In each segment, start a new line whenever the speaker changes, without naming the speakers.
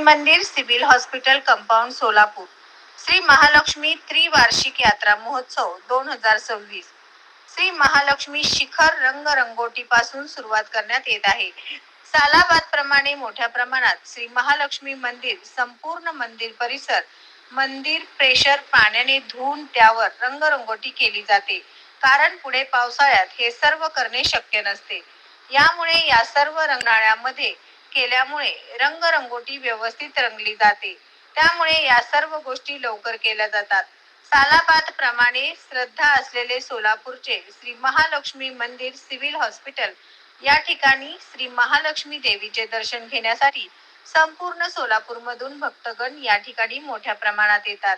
मंदिर civil hospital compound Solapur Shri Mahalakshmi त्रिवार्षिक यात्रा महोत्सव 2026 श्री महालक्ष्मी शिखर रंगरंगोटी पासून सुरुवात करण्यात येत आहे। सालाबाद प्रमाणे मोठ्या प्रमाणात श्री महालक्ष्मी मंदिर संपूर्ण मंदिर परिसर मंदिर प्रेशर पाण्याने धुवून त्यावर रंगरंगोटी केली जाते, कारण पुढे पावसाळ्यात हे सर्व करणे शक्य नसते। यामुळे या सर्व रंगनाळ्यामध्ये केल्यामुळे रंगरंगोटी व्यवस्थित रंगली जाते, त्यामुळे या सर्व गोष्टी लवकर केल्या जातात। सालाबाद प्रमाणे श्रद्धा असलेले सोलापूरचे श्री महालक्ष्मी मंदिर सिव्हिल हॉस्पिटल या ठिकाणी श्री महालक्ष्मी देवीचे दर्शन घेण्यासाठी संपूर्ण सोलापूरमधून भक्तगण या ठिकाणी मोठ्या प्रमाणात येतात।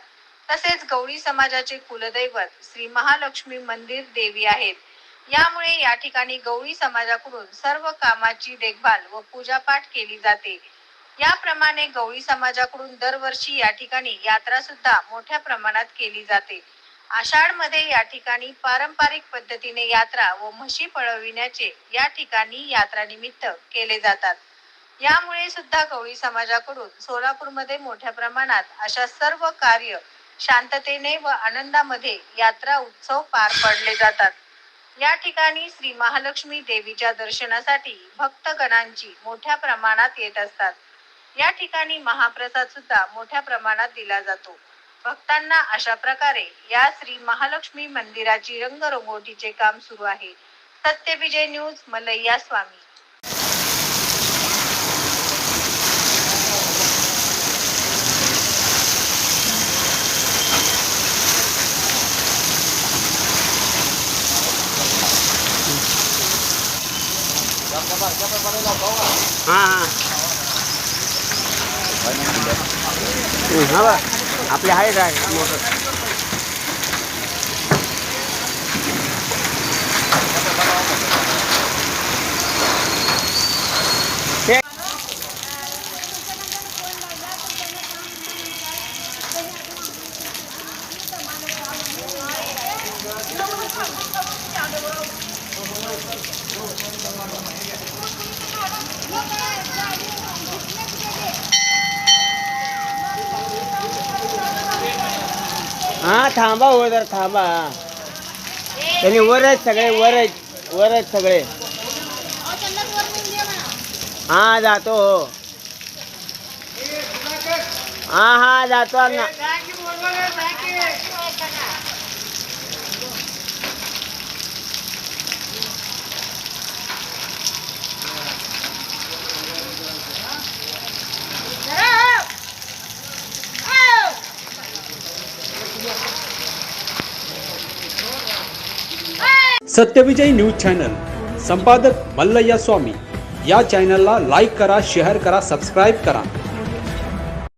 तसेच गवळी समाजाचे कुलदैवत श्री महालक्ष्मी मंदिर देवी आहेत। यामुळे या ठिकाणी गवळी समाजाकडून सर्व कामाची देखभाल व पूजापाठ केली जाते। याप्रमाणे गवळी समाजाकडून दरवर्षी या ठिकाणी यात्रा सुद्धा मोठ्या प्रमाणात केली जाते। आषाढ मध्ये या ठिकाणी पारंपरिक पद्धतीने यात्रा व म्हशी पळविण्याचे या ठिकाणी यात्रा निमित्त केले जातात। यामुळे सुद्धा गवळी समाजाकडून सोलापूरमध्ये मोठ्या प्रमाणात अशा सर्व कार्य शांततेने व आनंदामध्ये यात्रा उत्सव पार पडले जातात। या ठिकाणी श्री महालक्ष्मी देवीच्या दर्शनासाठी भक्तगणांची मोठ्या प्रमाणात येत असतात। या ठिकाणी महाप्रसाद सुद्धा मोठ्या प्रमाणात दिला जातो। भक्तांना अशा प्रकारे या श्री महालक्ष्मी मंदिराची रंगरंगोटीचे काम सुरू आहे। सत्यविजय न्यूज मलैया स्वामी।
आपले आहे काय मोटर हाँ थांबा हो जरा थांबा। त्यांनी वरच सगळे वरच सगळे। हाँ जातो हो। हाँ जातो ना।
सत्यविजय न्यूज चॅनल संपादक मल्लय्या स्वामी या चॅनलला लाईक करा, शेअर करा, सबस्क्राईब करा।